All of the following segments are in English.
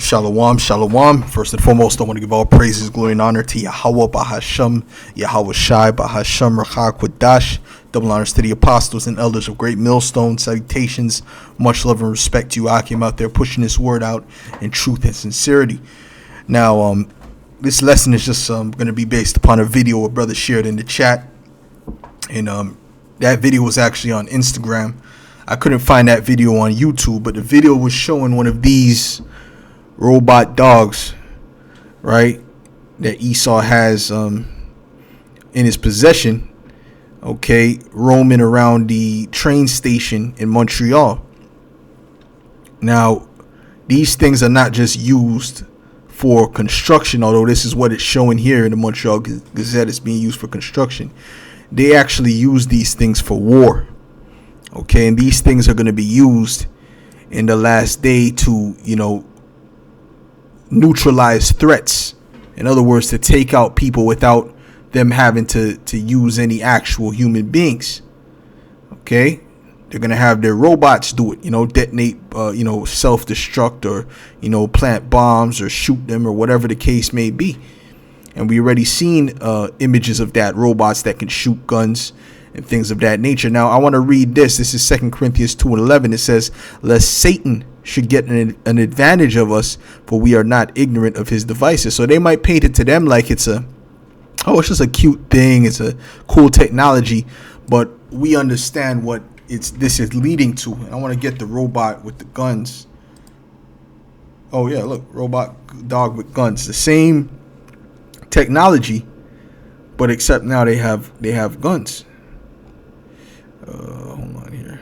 Shalom, shalom. First and foremost, I want to give all praises, glory, and honor to Yahweh Bahasham, Yahweh Shai Bahasham Rachah Quadash. Double honors to the apostles and elders of Great Millstone. Salutations, much love and respect to you, Akim, out there pushing this word out in truth and sincerity. Now, this lesson is just going to be based upon a video a brother shared in the chat, and that video was actually on Instagram. I couldn't find that video on YouTube, but the video was showing one of these robot dogs, right, that Esau has in his possession, okay, roaming around the train station in Montreal. Now, these things are not just used for construction, although this is what it's showing here in the Montreal Gazette. It's being used for construction. They actually use these things for war. Okay, and these things are going to be used in the last day to, neutralize threats. In other words, to take out people without them having to use any actual human beings. Okay, they're going to have their robots do it, detonate, self-destruct, or, plant bombs or shoot them or whatever the case may be. And we already seen images of that, robots that can shoot guns and things of that nature. Now, I want to read this. This is 2 Corinthians 2:11. It says, lest Satan should get an advantage of us, for we are not ignorant of his devices. So they might paint it to them like it's just a cute thing. It's a cool technology, but we understand what this is leading to. And I want to get the robot with the guns. Oh yeah, look, robot dog with guns. The same technology, but except now they have guns. Hold on here.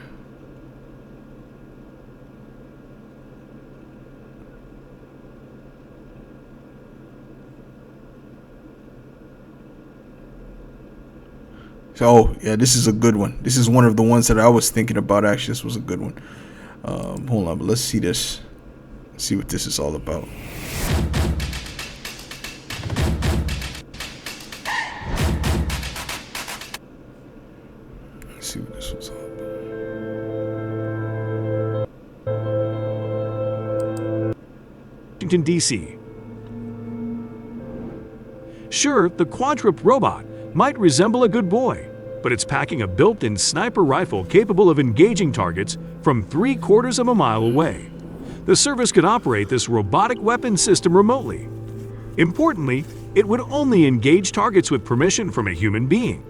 So, yeah, this is a good one. This is one of the ones that I was thinking about. Actually, this was a good one. Hold on, but let's see this. Let's see what this is all about. Let's see what this was all about. Washington, D.C. Sure, the quadruped robot might resemble a good boy, but it's packing a built-in sniper rifle capable of engaging targets from 3/4 of a mile away. The service could operate this robotic weapon system remotely. Importantly, it would only engage targets with permission from a human being.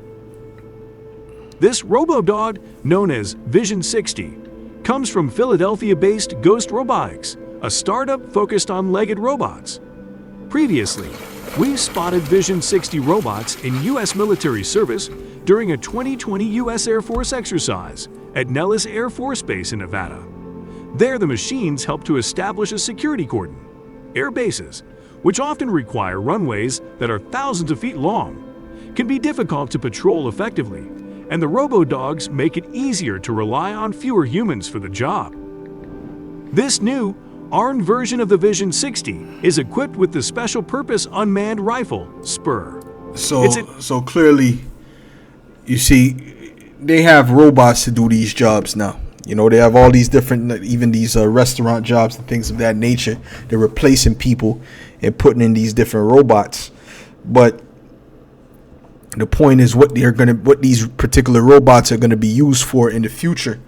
This robo-dog, known as Vision 60, comes from Philadelphia-based Ghost Robotics, a startup focused on legged robots. Previously, we spotted Vision 60 robots in U.S. military service during a 2020 U.S. Air Force exercise at Nellis Air Force Base in Nevada. There, the machines help to establish a security cordon. Air bases, which often require runways that are thousands of feet long, can be difficult to patrol effectively, and the robo-dogs make it easier to rely on fewer humans for the job. This new, ARN version of the Vision 60 is equipped with the special purpose unmanned rifle, Spur. So clearly, you see, they have robots to do these jobs now. They have all these different, even these restaurant jobs and things of that nature. They're replacing people and putting in these different robots. But the point is what these particular robots are going to be used for in the future.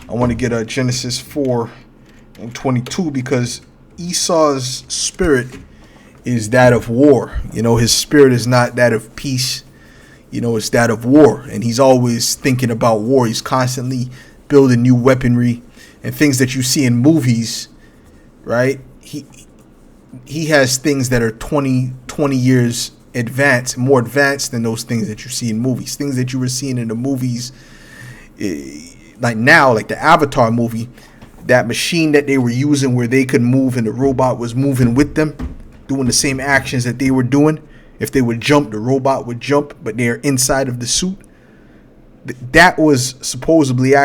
I want to get Genesis 4:22, because Esau's spirit is that of war. His spirit is not that of peace. It's that of war, and he's always thinking about war. He's constantly building new weaponry and things that you see in movies, right? He has things that are 20 years advanced, more advanced than those things that you see in movies. Things that you were seeing in the movies, like now, like the Avatar movie, that machine that they were using where they could move and the robot was moving with them, doing the same actions that they were doing. If they would jump, the robot would jump, but they're inside of the suit. That was supposedly he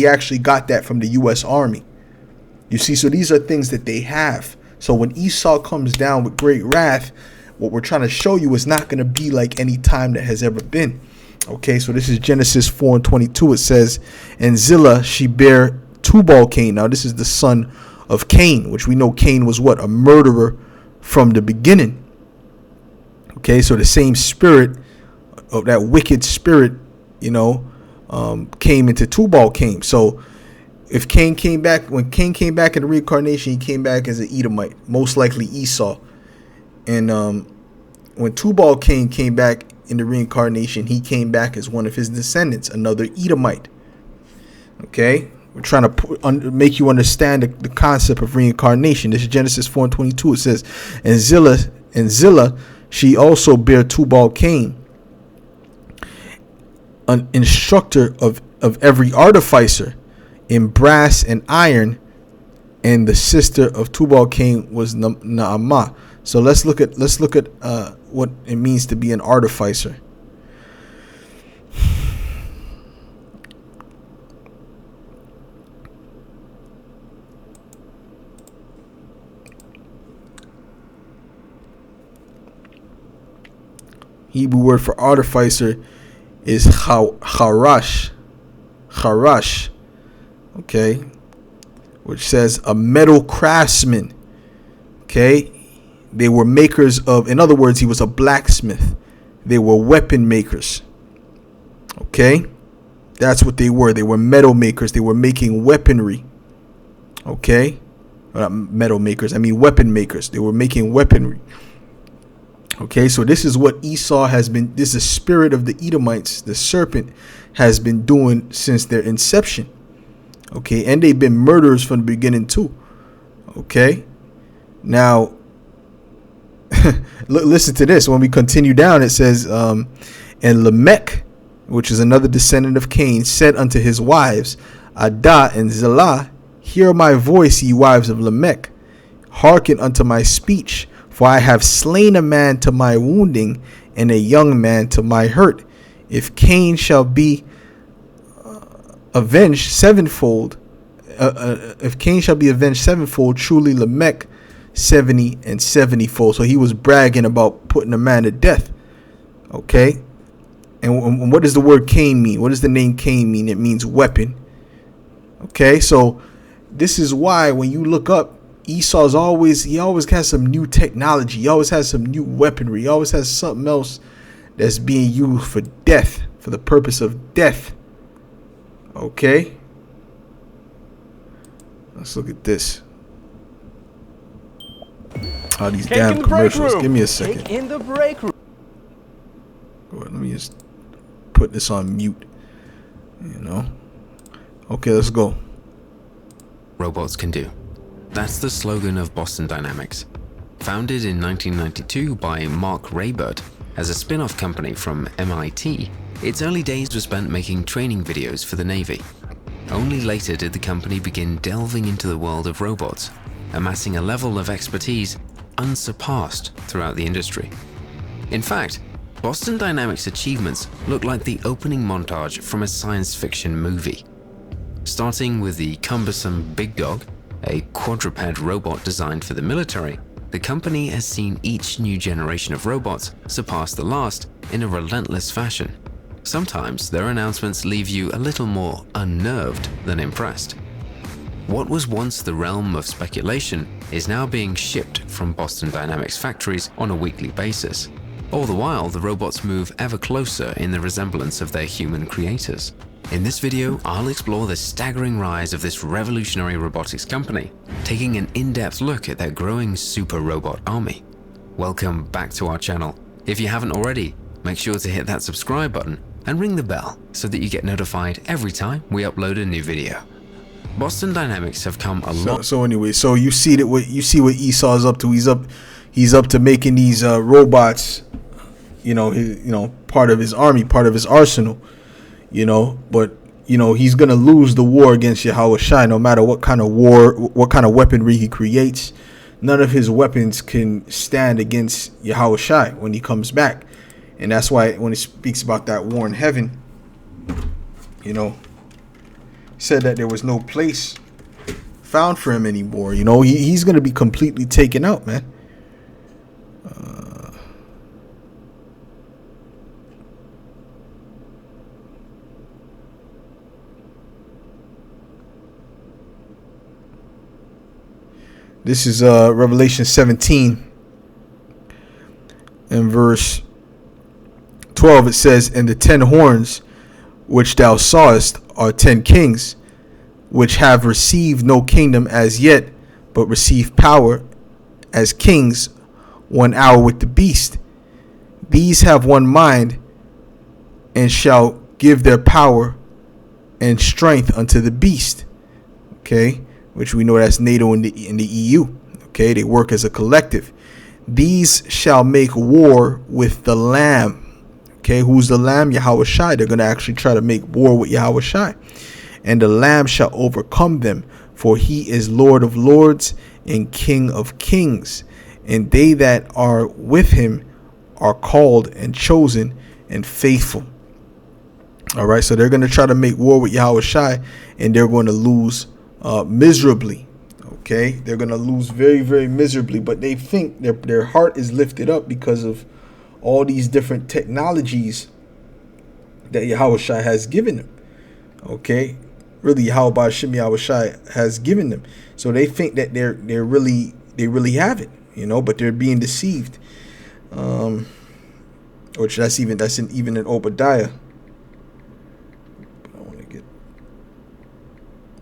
actually got that from the U.S. Army. You see, so these are things that they have. So when Esau comes down with great wrath, what we're trying to show you is not going to be like any time that has ever been. Okay, so this is Genesis 4:22. It says, and Zillah, she bare Tubal-Cain. Now this is the son of Cain, which we know Cain was what? A murderer from the beginning. Okay, so the same spirit of that wicked spirit, came into Tubal Cain. So if Cain came back, when Cain came back in the reincarnation, he came back as an Edomite, most likely Esau. And when Tubal Cain came back in the reincarnation, he came back as one of his descendants, another Edomite. Okay, we're trying to make you understand the concept of reincarnation. This is Genesis 4:22. It says, and Zillah, she also bare Tubal Cain, an instructor of every artificer in brass and iron, and the sister of Tubal Cain was Naamah. So let's look at what it means to be an artificer. Hebrew word for artificer is charash, okay, which says a metal craftsman. Okay, they were makers of, in other words, he was a blacksmith. They were weapon makers. Okay, that's what they were. They were metal makers. They were making weaponry. Okay, not metal makers, I mean weapon makers. They were making weaponry. Okay, so this is what Esau has been, this is the spirit of the Edomites, the serpent, has been doing since their inception. Okay, and they've been murderers from the beginning too. Okay, now listen to this. When we continue down, it says, and Lamech, which is another descendant of Cain, said unto his wives, Adah and Zillah, hear my voice, ye wives of Lamech, hearken unto my speech. For I have slain a man to my wounding, and a young man to my hurt. If Cain shall be avenged sevenfold, truly Lamech 70 and 70-fold. So he was bragging about putting a man to death. Okay, and what does the word Cain mean? What does the name Cain mean? It means weapon. Okay, so this is why when you look up, Esau's always has some new technology. He always has some new weaponry. He always has something else that's being used for death, for the purpose of death. Okay? Let's look at this. Oh, these damn commercials. Give me a second. Take in the break room. Let me just put this on mute. Okay, let's go. Robots can do. That's the slogan of Boston Dynamics. Founded in 1992 by Mark Raybert as a spin-off company from MIT, its early days were spent making training videos for the Navy. Only later did the company begin delving into the world of robots, amassing a level of expertise unsurpassed throughout the industry. In fact, Boston Dynamics' achievements look like the opening montage from a science fiction movie. Starting with the cumbersome Big Dog, a quadruped robot designed for the military, the company has seen each new generation of robots surpass the last in a relentless fashion. Sometimes their announcements leave you a little more unnerved than impressed. What was once the realm of speculation is now being shipped from Boston Dynamics factories on a weekly basis. All the while, the robots move ever closer in the resemblance of their human creators. In this video, I'll explore the staggering rise of this revolutionary robotics company, taking an in-depth look at their growing super robot army. Welcome back to our channel. If you haven't already, make sure to hit that subscribe button and ring the bell so that you get notified every time we upload a new video. Boston Dynamics have come a lot. So anyway, so you see what Esau's up to. He's up to making these robots, part of his army, part of his arsenal. But he's gonna lose the war against Yahweh Shai, no matter what kind of weaponry he creates. None of his weapons can stand against Yahweh Shai when he comes back, and that's why when he speaks about that war in heaven, said that there was no place found for him anymore. He's gonna be completely taken out, man. This is Revelation 17 and verse 12. It says, "And the 10 horns which thou sawest are 10 kings, which have received no kingdom as yet, but receive power as kings 1 hour with the beast. These have one mind, and shall give their power and strength unto the beast." Okay, which we know that's NATO in the EU. Okay, they work as a collective. "These shall make war with the Lamb." Okay, who's the Lamb? Yahweh Shai. They're going to actually try to make war with Yahweh Shai. "And the Lamb shall overcome them, for he is Lord of lords and King of kings. And they that are with him are called and chosen and faithful." All right, so they're going to try to make war with Yahweh Shai, and they're going to lose miserably. Okay, they're going to lose very, very miserably, but they think their heart is lifted up because of all these different technologies that Yahweh Shai has given them. Okay, really Yahweh Ba'ashim Yahweh Shai has given them. So they think that they really have it, but they're being deceived. Which that's even in Obadiah.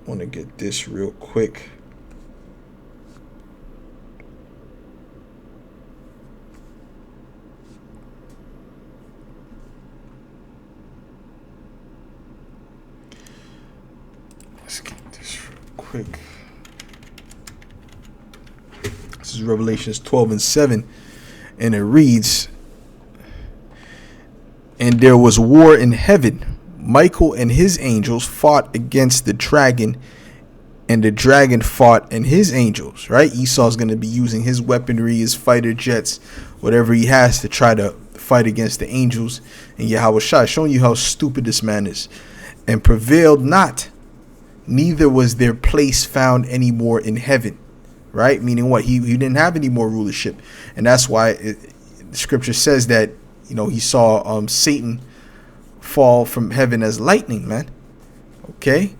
I want to get this real quick. Let's get this real quick. This is Revelations 12 and 7, and it reads, "And there was war in heaven. Michael and his angels fought against the dragon, and the dragon fought and his angels." Right? Esau's going to be using his weaponry, his fighter jets, whatever he has to try to fight against the angels and Yahweh Shai, showing you how stupid this man is. "And prevailed not, neither was their place found any more in heaven." Right? Meaning what? He didn't have any more rulership. And that's why the scripture says that, he saw Satan fall from heaven as lightning, man. Okay?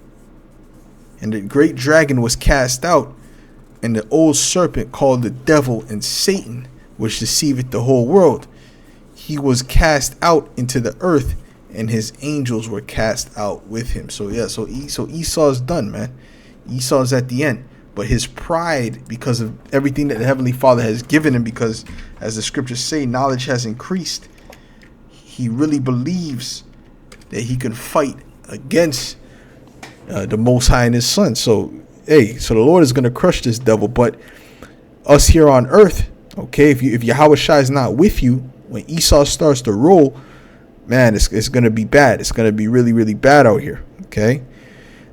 "And the great dragon was cast out, and the old serpent called the devil and Satan, which deceiveth the whole world. He was cast out into the earth, and his angels were cast out with him." So yeah, so Esau's done, man. Esau's at the end. But his pride, because of everything that the Heavenly Father has given him, because as the scriptures say, knowledge has increased, he really believes that he can fight against the Most High and his Son. So the Lord is going to crush this devil. But us here on earth, okay, if Yahweh Shai is not with you, when Esau starts to roll, man, it's going to be bad. It's going to be really, really bad out here. Okay,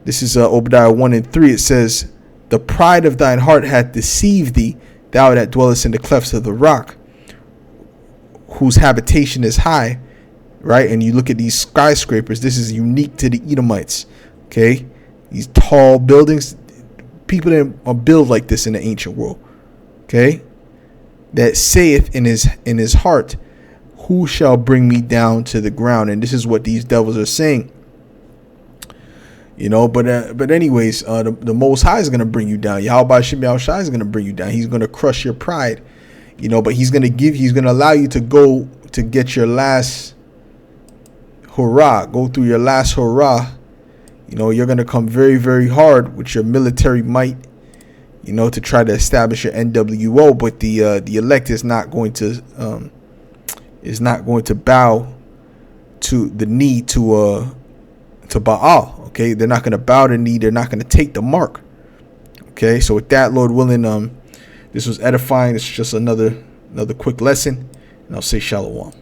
this is Obadiah 1 and 3. It says, "The pride of thine heart hath deceived thee, thou that dwellest in the clefts of the rock, whose habitation is high." Right? And you look at these skyscrapers. This is unique to the Edomites. Okay? These tall buildings. People didn't build like this in the ancient world. Okay? "That saith in his heart, who shall bring me down to the ground?" And this is what these devils are saying. But anyways, the Most High is going to bring you down. Yahweh Ba'ashim Yahweh Shai is going to bring you down. He's going to crush your pride. But he's going to allow you to go to get your last hurrah, go through your last hurrah. You're going to come very, very hard with your military might, to try to establish your NWO. But the elect is not going to bow to the knee to Baal. Okay, they're not going to bow the knee. They're not going to take the mark. Okay, so with that, Lord willing, this was edifying. It's just another quick lesson, and I'll say shalom.